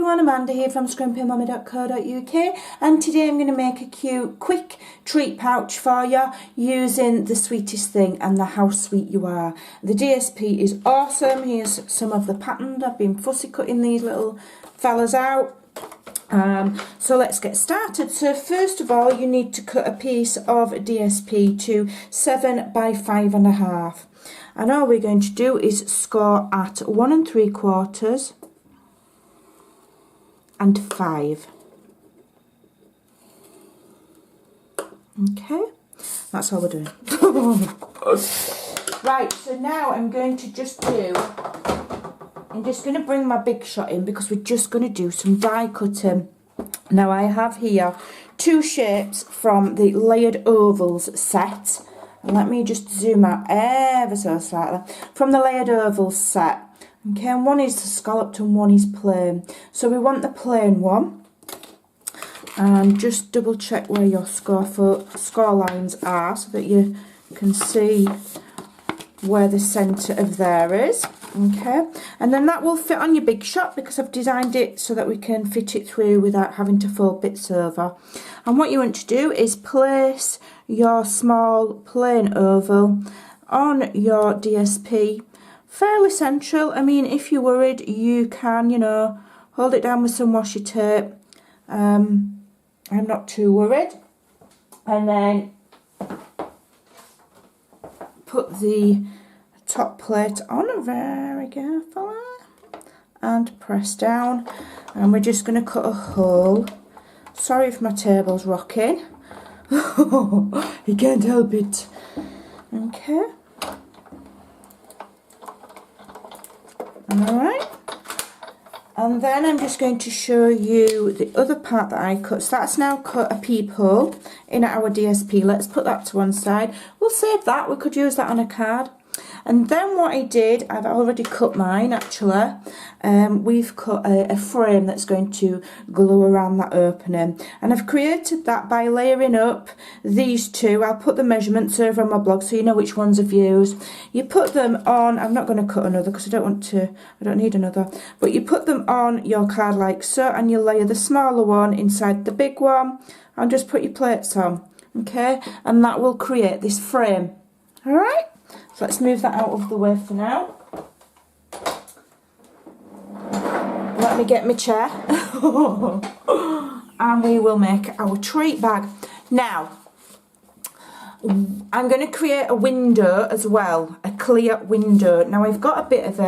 everyone, Amanda here from scrimpingmommy.co.uk, and today I'm going to make a cute, quick treat pouch for you using the sweetest thing and the How Sweet You Are. The DSP is awesome. Here's some of the pattern. I've been fussy cutting these little fellas out. So let's get started. So first of all, you need to cut a piece of DSP to 7 by 5.5. And all we're going to do is score at 1 3/4 and 5. Okay, that's all we're doing. Right, so now I'm going to I'm just going to bring my big shot in because we're just going to do some die cutting. Now I have here 2 shapes from the Layered Ovals set. Let me just zoom out ever so slightly. From the Layered Ovals set. Okay, and one is scalloped and one is plain. So we want the plain one. And just double check where your score lines are so that you can see where the centre of there is. Okay, and then that will fit on your big shot because I've designed it so that we can fit it through without having to fold bits over. And what you want to do is place your small plain oval on your DSP fairly central. I mean, if you're worried, you can, you know, hold it down with some washi tape. I'm not too worried. And then put the top plate on very carefully and press down, and we're just going to cut a hole. Sorry if my table's rocking. You can't help it. Okay. Alright. And then I'm just going to show you the other part that I cut. So that's now cut a peephole in our DSP. Let's put that to one side. We'll save that. We could use that on a card. And then what I did, I've already cut mine actually. We've cut a frame that's going to glue around that opening. And I've created that by layering up these two. I'll put the measurements over on my blog so you know which ones I've used. You put them on, I'm not going to cut another because I don't need another. But you put them on your card like so, and you layer the smaller one inside the big one. And just put your plates on, okay? And that will create this frame, alright? So let's move that out of the way for now. Let me get my chair. And we will make our treat bag. Now, I'm going to create a window as well, a clear window. Now I've got a bit of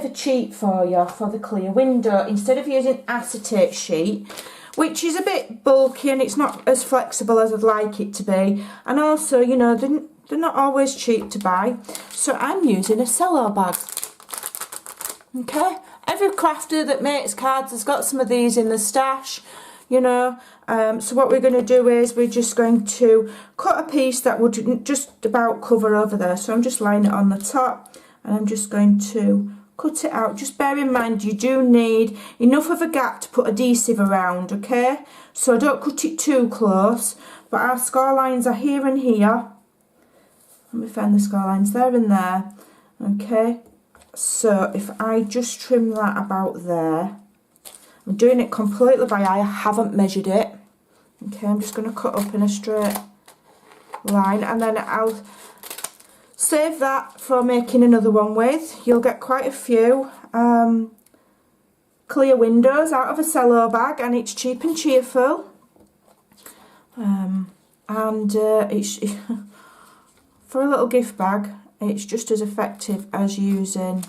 a cheat for you for the clear window. Instead of using acetate sheet, which is a bit bulky and it's not as flexible as I'd like it to be, and also, you know, they're not always cheap to buy, so I'm using a cello bag. Okay, every crafter that makes cards has got some of these in the stash, you know. So what we're going to do is we're just going to cut a piece that would just about cover over there. So I'm just laying it on the top, and I'm just going to cut it out. Just bear in mind you do need enough of a gap to put adhesive around, okay? So don't cut it too close, but our score lines are here and here. Let me find the score lines there and there. Okay, so if I just trim that about there, I'm doing it completely by eye, I haven't measured it. Okay, I'm just going to cut up in a straight line, and then I'll save that for making another one with. You'll get quite a few clear windows out of a cello bag, and it's cheap and cheerful. It's for a little gift bag, it's just as effective as using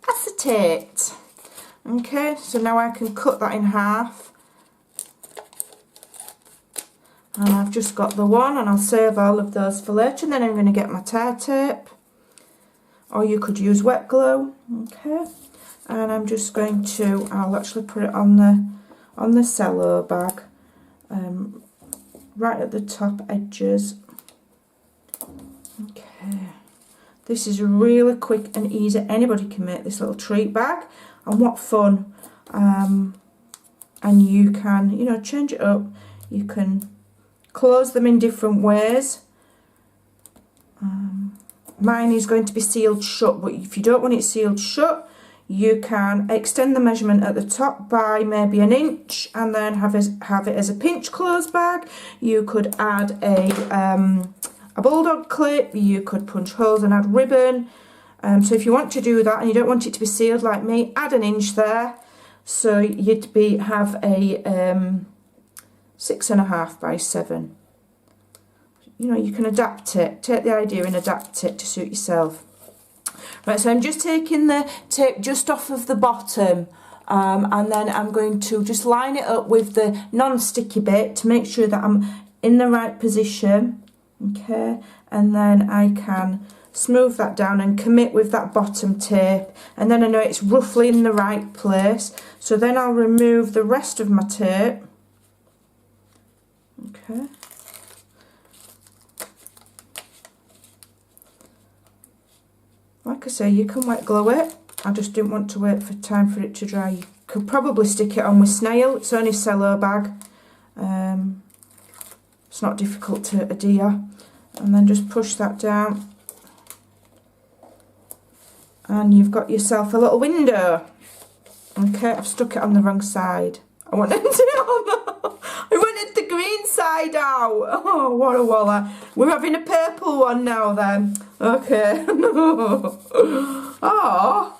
acetate. Okay, so now I can cut that in half. And I've just got the one, and I'll save all of those for later. And then I'm going to get my tear tape, or you could use wet glue. Okay, and I'm just going to, I'll actually put it on the cello bag, right at the top edges. Okay, this is really quick and easy. Anybody can make this little treat bag, and what fun. And you can, you know, change it up. You can close them in different ways. Mine is going to be sealed shut, but if you don't want it sealed shut, you can extend the measurement at the top by maybe an inch and then have it as a pinch close bag. You could add a bulldog clip, you could punch holes and add ribbon. So if you want to do that and you don't want it to be sealed like me, add an inch there. So you'd have a 6.5 by 7. You know, you can adapt it, take the idea and adapt it to suit yourself. Right, so I'm just taking the tape just off of the bottom and then I'm going to just line it up with the non-sticky bit to make sure that I'm in the right position. Okay, and then I can smooth that down and commit with that bottom tape, and then I know it's roughly in the right place. So then I'll remove the rest of my tape. Okay. Like I say, you can wet glue it. I just didn't want to wait for time for it to dry. You could probably stick it on with snail. It's only cello bag. It's not difficult to adhere. And then just push that down. And you've got yourself a little window. Okay, I've stuck it on the wrong side. I wanted the green side out. Oh, what a walla. We're having a purple one now then. Okay. Oh.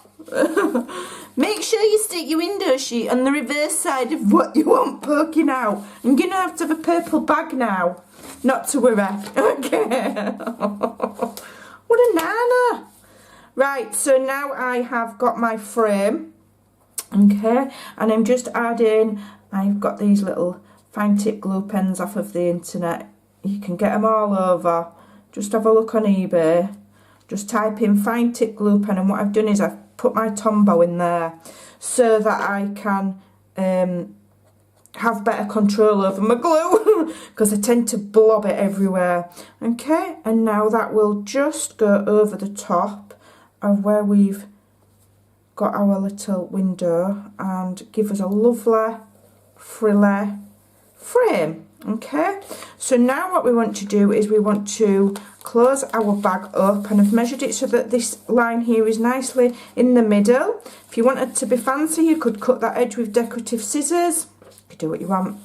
Make sure you stick your window sheet on the reverse side of what you want poking out. I'm going to have a purple bag now. Not to worry. Okay. What a nana. Right, so now I have got my frame. Okay, and I'm just adding, I've got these little fine tip glue pens off of the internet. You can get them all over. Just have a look on eBay. Just type in fine tip glue pen, and what I've done is I've put my Tombow in there so that I can have better control over my glue because I tend to blob it everywhere. Okay, and now that will just go over the top of where we've got our little window and give us a lovely frilly frame. Okay, so now what we want to do is we want to close our bag up, and I've measured it so that this line here is nicely in the middle. If you wanted to be fancy, you could cut that edge with decorative scissors. You could do what you want.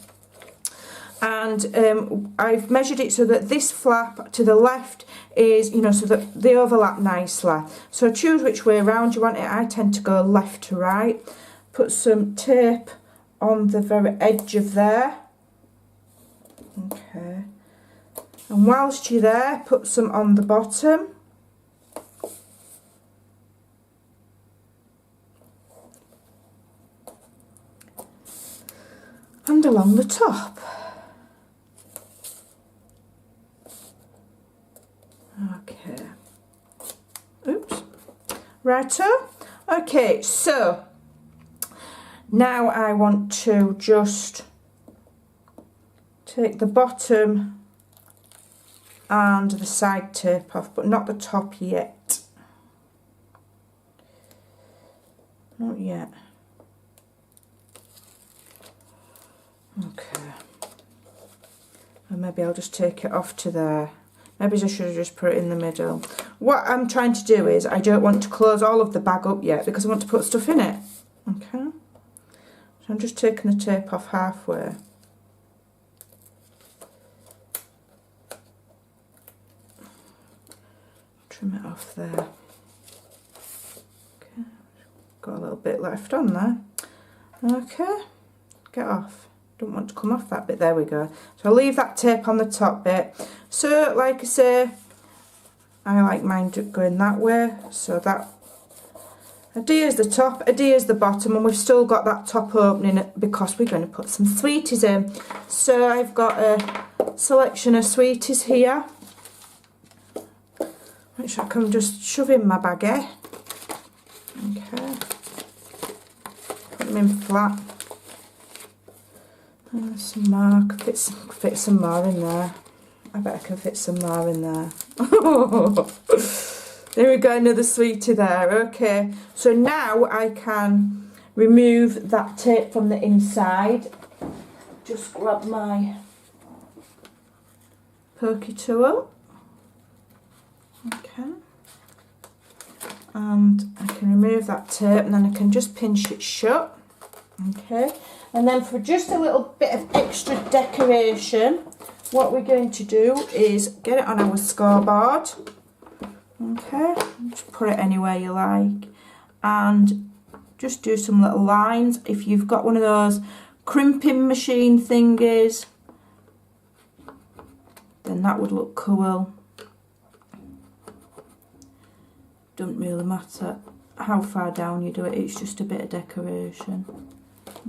And I've measured it so that this flap to the left is, you know, so that they overlap nicely. So choose which way around you want it. I tend to go left to right. Put some tape on the very edge of there. Okay. And whilst you're there, put some on the bottom. And along the top. Okay. Oops. Righto. Okay, so now I want to just take the bottom and the side tape off, but not the top yet. Not yet. Okay. And maybe I'll just take it off to there. Maybe I should have just put it in the middle. What I'm trying to do is I don't want to close all of the bag up yet because I want to put stuff in it. Okay. So I'm just taking the tape off halfway. Trim it off there. Okay. Got a little bit left on there. Okay. Get off. Don't want to come off that bit. There we go. So I'll leave that tape on the top bit. So like I say, I like mine going that way, so that adheres the top, adheres the bottom, and we've still got that top opening because we're going to put some sweeties in. So I've got a selection of sweeties here, which I can just shove in my baggie. Okay, put them in flat. Some more, could fit some more in there. I bet I can fit some more in there. There we go, another sweetie there. Okay, so now I can remove that tape from the inside. Just grab my pokey tool. Okay. And I can remove that tape and then I can just pinch it shut. Okay, and then for just a little bit of extra decoration, what we're going to do is get it on our scoreboard. Okay, just put it anywhere you like and just do some little lines. If you've got one of those crimping machine thingies, then that would look cool. Doesn't really matter how far down you do it, it's just a bit of decoration.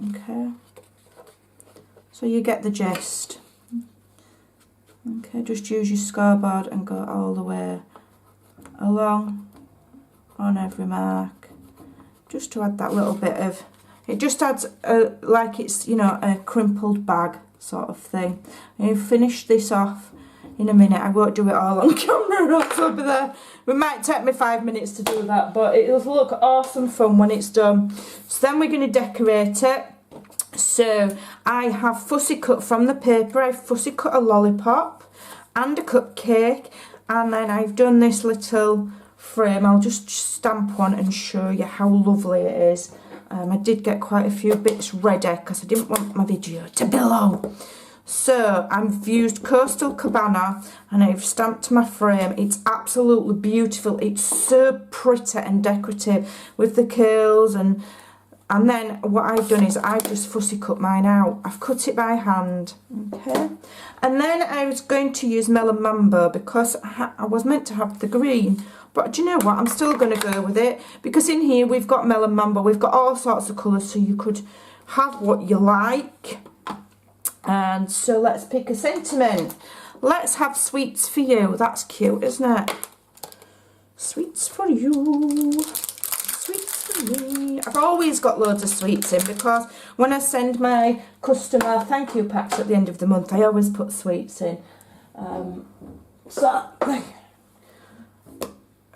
Okay, so you get the gist. Okay, just use your scoreboard and go all the way along on every mark, just to add that little bit of, it just adds like it's, you know, a crumpled bag sort of thing. And you finish this off in a minute. I won't do it all on camera, I'll over there. It might take me 5 minutes to do that, but it'll look awesome fun when it's done. So then we're going to decorate it. So I have fussy cut from the paper, I've fussy cut a lollipop and a cupcake, and then I've done this little frame. I'll just stamp one and show you how lovely it is. I did get quite a few bits ready because I didn't want my video to be long. So I've used Coastal Cabana and I've stamped my frame. It's absolutely beautiful. It's so pretty and decorative with the curls, and then what I've done is I've just fussy cut mine out. I've cut it by hand, okay? And then I was going to use Melon Mambo because I was meant to have the green, but do you know what? I'm still going to go with it because in here we've got Melon Mambo. We've got all sorts of colours, so you could have what you like. And so let's pick a sentiment. Let's have Sweets for You. That's cute, isn't it? Sweets for you. Sweets for me. I've always got loads of sweets in because when I send my customer thank you packs at the end of the month, I always put sweets in. So I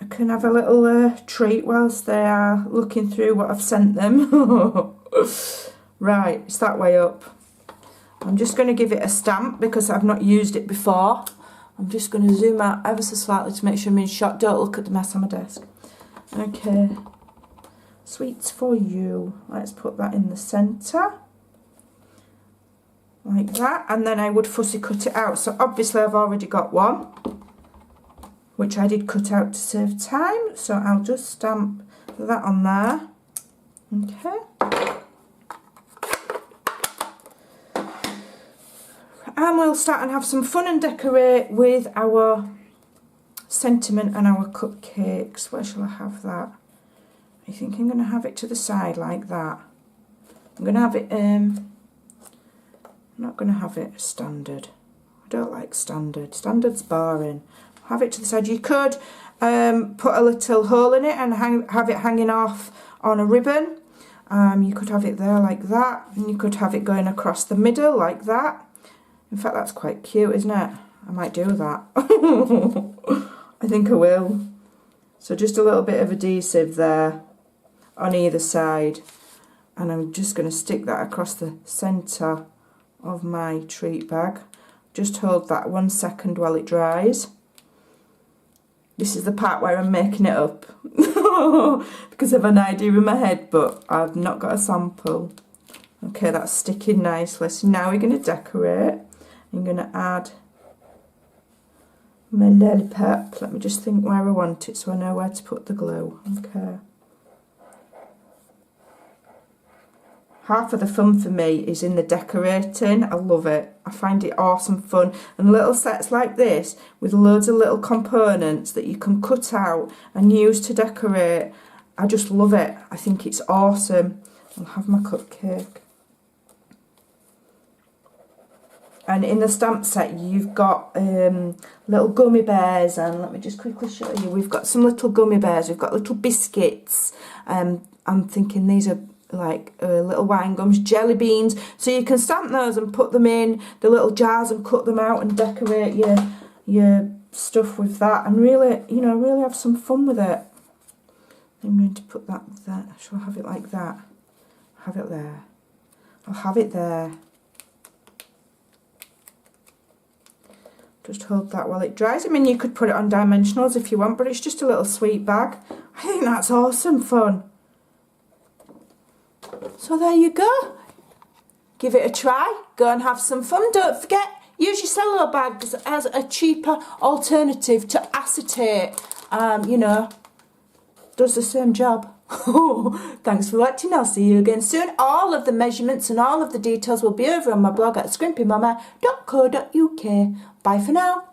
can have a little treat whilst they are looking through what I've sent them. Right, it's that way up. I'm just going to give it a stamp because I've not used it before. I'm just going to zoom out ever so slightly to make sure I'm in shot. Don't look at the mess on my desk. Okay. Sweets for you. Let's put that in the centre. Like that. And then I would fussy cut it out. So obviously I've already got one, which I did cut out to save time. So I'll just stamp that on there. Okay. And we'll start and have some fun and decorate with our sentiment and our cupcakes. Where shall I have that? I think I'm going to have it to the side like that. I'm going to have it, I'm not going to have it standard. I don't like standard. Standard's boring. Have it to the side. You could put a little hole in it and have it hanging off on a ribbon. You could have it there like that. And you could have it going across the middle like that. In fact, that's quite cute, isn't it? I might do that. I think I will. So just a little bit of adhesive there on either side. And I'm just going to stick that across the centre of my treat bag. Just hold that 1 second while it dries. This is the part where I'm making it up. Because I have an idea in my head, but I've not got a sample. Okay, that's sticking nicely. So now we're going to decorate. I'm going to add my lollipop. Let me just think where I want it so I know where to put the glue. Okay. Half of the fun for me is in the decorating. I love it. I find it awesome fun. And little sets like this with loads of little components that you can cut out and use to decorate. I just love it. I think it's awesome. I'll have my cupcake. And in the stamp set you've got little gummy bears, and let me just quickly show you. We've got some little gummy bears, we've got little biscuits. I'm thinking these are like little wine gums, jelly beans. So you can stamp those and put them in the little jars and cut them out and decorate your stuff with that, and really, you know, really have some fun with it. I'm going to put that there. Shall I have it like that? Have it there. I'll have it there. Just hold that while it dries. I mean, you could put it on dimensionals if you want, but it's just a little sweet bag. I think that's awesome fun. So there you go. Give it a try. Go and have some fun. Don't forget, use your cellular bags as a cheaper alternative to acetate. You know, does the same job. Thanks for watching. I'll see you again soon. All of the measurements and all of the details will be over on my blog at scrimpingmommy.co.uk. Bye for now.